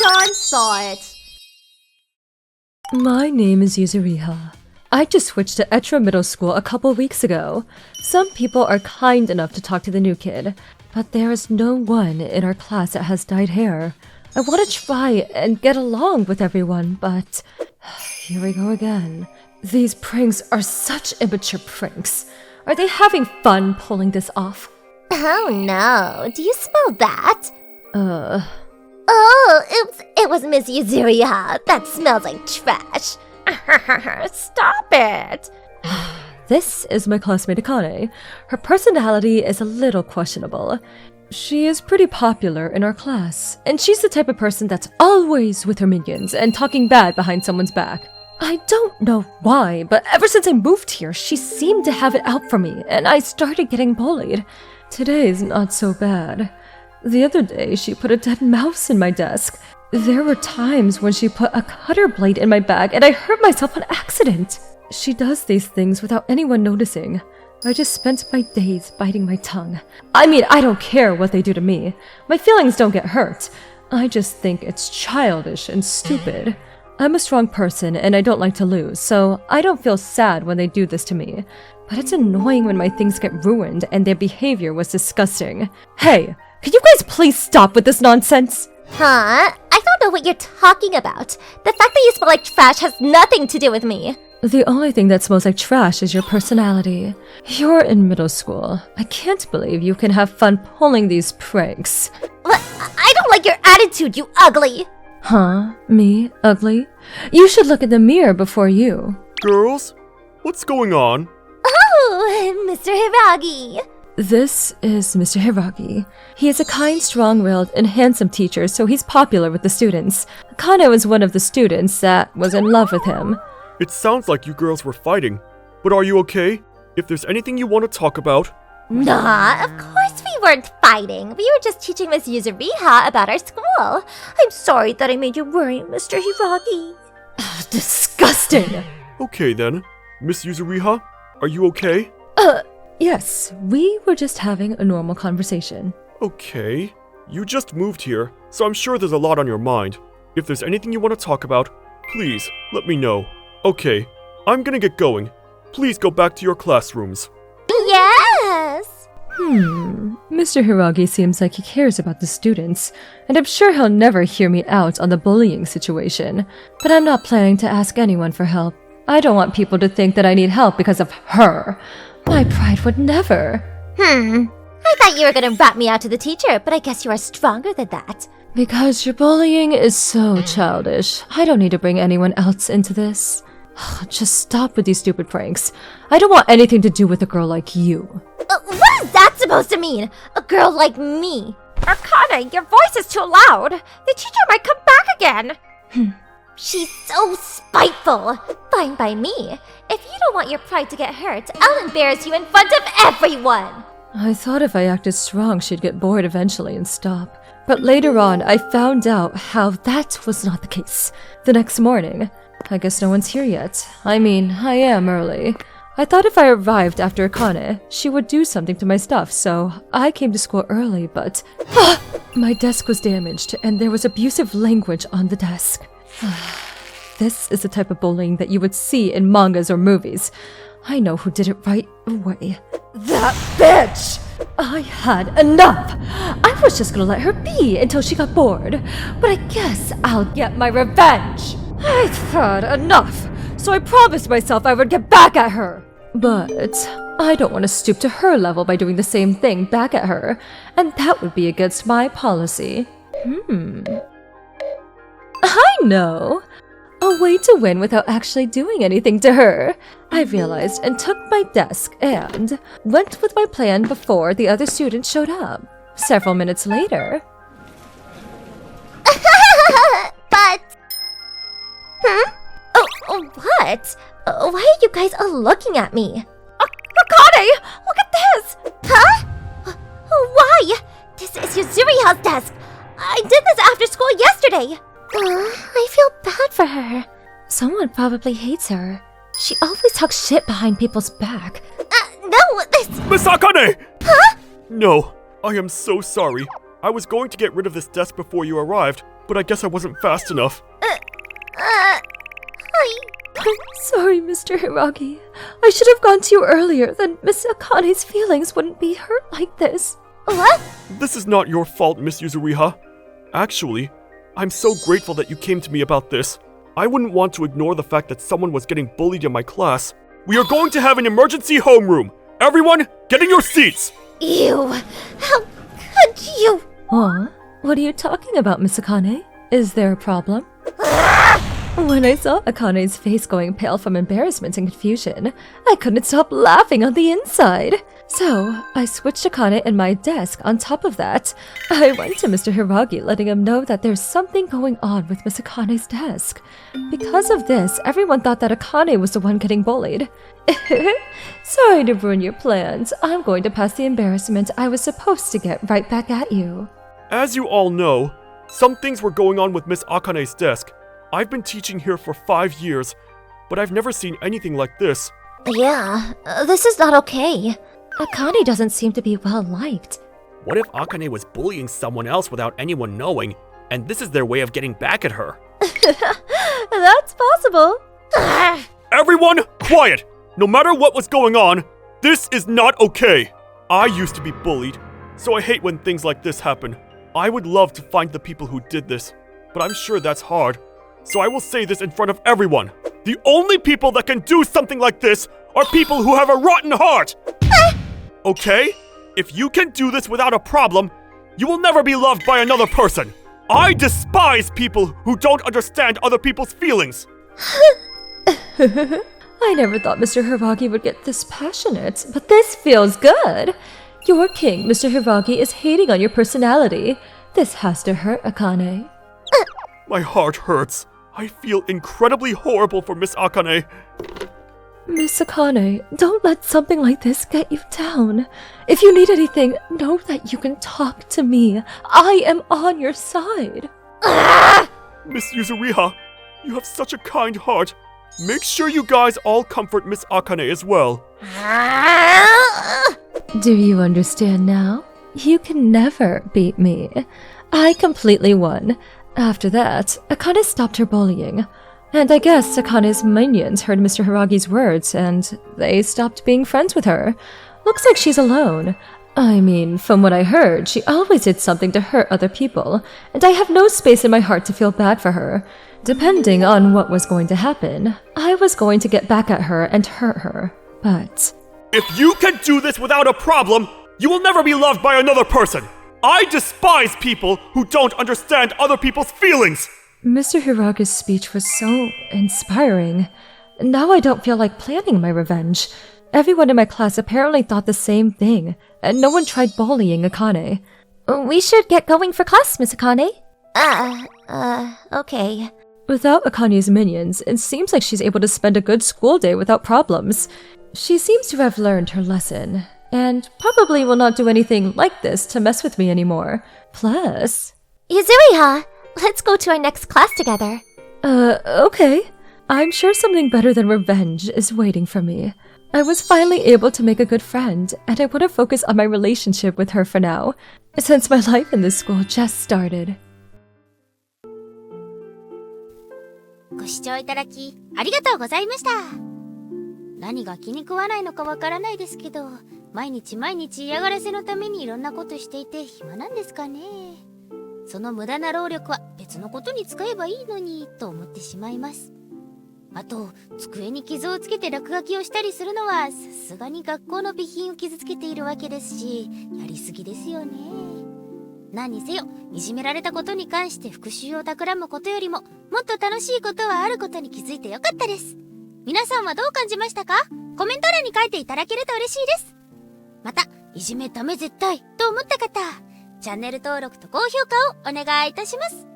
Everyone saw it. My name is Yuzuriha. I just switched to Etra Middle School a couple weeks ago. Some people are kind enough to talk to the new kid, but there is no one in our class that has dyed hair. I want to try and get along with everyone, but here we go again. These pranks are such immature pranks. Are they having fun pulling this off? Oh no, do you smell that? Uh... Oh, oops, it was Miss Yuzuriha. That smells like trash. Stop it! This is my classmate Akane. Her personality is a little questionable. She is pretty popular in our class, and she's the type of person that's always with her minions and talking bad behind someone's back. I don't know why, but ever since I moved here, she seemed to have it out for me, and I started getting bullied. Today's not so bad. The other day, she put a dead mouse in my desk. There were times when she put a cutter blade in my bag and I hurt myself on accident. She does these things without anyone noticing. I just spent my days biting my tongue. I mean, I don't care what they do to me. My feelings don't get hurt. I just think it's childish and stupid. I'm a strong person and I don't like to lose, so I don't feel sad when they do this to me. But it's annoying when my things get ruined and their behavior was disgusting. Hey, could you guys please stop with this nonsense? Huh? I don't know what you're talking about. The fact that you smell like trash has nothing to do with me. The only thing that smells like trash is your personality. You're in middle school. I can't believe you can have fun pulling these pranks. What? I don't like your attitude, you ugly! Huh? Me? Ugly? You should look in the mirror before you. Girls, what's going on? Oh, Mr. Hiragi. This is Mr. Hiragi. He is a kind, strong-willed, and handsome teacher, so he's popular with the students. Akane was one of the students that was in love with him. It sounds like you girls were fighting, but are you okay? If there's anything you want to talk about... Nah, of course we weren't fighting. We were just teaching Miss Yuzuriha about our school. I'm sorry that I made you worry, Mr. Hiragi. Disgusting! Okay then. Miss Yuzuriha, are you okay? Yes, we were just having a normal conversation. Okay. You just moved here, so I'm sure there's a lot on your mind. If there's anything you want to talk about, please let me know. Okay, I'm gonna get going. Please go back to your classrooms. Yes! Mr. Hiragi seems like he cares about the students, and I'm sure he'll never hear me out on the bullying situation. But I'm not planning to ask anyone for help. I don't want people to think that I need help because of her. My pride would never. I thought you were gonna rat me out to the teacher, but I guess you are stronger than that. Because your bullying is so childish. I don't need to bring anyone else into this. Just stop with these stupid pranks. I don't want anything to do with a girl like you. What is that supposed to mean? A girl like me? Akane, your voice is too loud. The teacher might come back again. She's so spiteful. Fine by me. If you don't want your pride to get hurt, I'll embarrass you in front of everyone. I thought if I acted strong, she'd get bored eventually and stop. But later on, I found out how that was not the case. The next morning, I guess no one's here yet. I mean, I am early. I thought if I arrived after Akane, she would do something to my stuff, so I came to school early, but my desk was damaged and there was abusive language on the desk. This is the type of bullying that you would see in mangas or movies. I know who did it right away. That bitch! I had enough! I was just gonna let her be until she got bored, but I guess I'll get my revenge! I've had enough, so I promised myself I would get back at her. But I don't want to stoop to her level by doing the same thing back at her, and that would be against my policy. I know! A way to win without actually doing anything to her. I realized and took my desk and went with my plan before the other students showed up. Several minutes later... But... Oh, what? Why are you guys all looking at me? Akane! Look at this! Huh? Why? This is Yuzuriha's desk. I did this after school yesterday. I feel bad for her. Someone probably hates her. She always talks shit behind people's back. No, this... Miss Akane! Huh? No, I am so sorry. I was going to get rid of this desk before you arrived, but I guess I wasn't fast enough. Hi. Sorry, Mr. Hiragi. I should have gone to you earlier, then Miss Akane's feelings wouldn't be hurt like this. What? This is not your fault, Miss Yuzuriha. Actually, I'm so grateful that you came to me about this. I wouldn't want to ignore the fact that someone was getting bullied in my class. We are going to have an emergency homeroom. Everyone, get in your seats! Ew. How could you? Huh? What are you talking about, Miss Akane? Is there a problem? When I saw Akane's face going pale from embarrassment and confusion, I couldn't stop laughing on the inside. So, I switched Akane and my desk. On top of that, I went to Mr. Hiragi, letting him know that there's something going on with Miss Akane's desk. Because of this, everyone thought that Akane was the one getting bullied. Sorry to ruin your plans. I'm going to pass the embarrassment I was supposed to get right back at you. As you all know, some things were going on with Miss Akane's desk. I've been teaching here for 5 years, but I've never seen anything like this. Yeah, this is not okay. Akane doesn't seem to be well liked. What if Akane was bullying someone else without anyone knowing, and this is their way of getting back at her? That's possible. Everyone, quiet! No matter what was going on, this is not okay. I used to be bullied, so I hate when things like this happen. I would love to find the people who did this, but I'm sure that's hard. So I will say this in front of everyone. The only people that can do something like this are people who have a rotten heart! Okay? If you can do this without a problem, you will never be loved by another person. I despise people who don't understand other people's feelings. I never thought Mr. Hiragi would get this passionate, but this feels good. Your king, Mr. Hiragi, is hating on your personality. This has to hurt Akane. My heart hurts. I feel incredibly horrible for Miss Akane. Miss Akane, don't let something like this get you down. If you need anything, know that you can talk to me. I am on your side. Miss Yuzuriha, you have such a kind heart. Make sure you guys all comfort Miss Akane as well. Do you understand now? You can never beat me. I completely won. After that, Akane stopped her bullying. And I guess Akane's minions heard Mr. Hiragi's words, and they stopped being friends with her. Looks like she's alone. I mean, from what I heard, she always did something to hurt other people, and I have no space in my heart to feel bad for her. Depending on what was going to happen, I was going to get back at her and hurt her. But if you can do this without a problem, you will never be loved by another person. I despise people who don't understand other people's feelings. Mr. Hiragi's speech was so inspiring. Now I don't feel like planning my revenge. Everyone in my class apparently thought the same thing, and no one tried bullying Akane. We should get going for class, Miss Akane. Okay. Without Akane's minions, it seems like she's able to spend a good school day without problems. She seems to have learned her lesson, and probably will not do anything like this to mess with me anymore. Plus... Yuzuriha, let's go to our next class together. Okay. I'm sure something better than revenge is waiting for me. I was finally able to make a good friend, and I want to focus on my relationship with her for now, since my life in this school just started. ご視聴いただきありがとうございました。何が気に食わないのかわからないですけど、毎日毎日嫌がらせのためにいろんなことしていて暇なんですかね。その無駄な労力は別のことに使えばいいのにと思ってしまいます。あと、机に傷をつけて落書きをしたりするのはさすがに学校の備品を傷つけているわけですし、やりすぎですよね。何にせよ、いじめられたことに関して復讐を企むことよりも、もっと楽しいことはあることに気づいてよかったです。皆さんはどう感じましたか？コメント欄に書いていただけると嬉しいです。また、いじめダメ絶対と思った方、チャンネル登録と高評価をお願いいたします。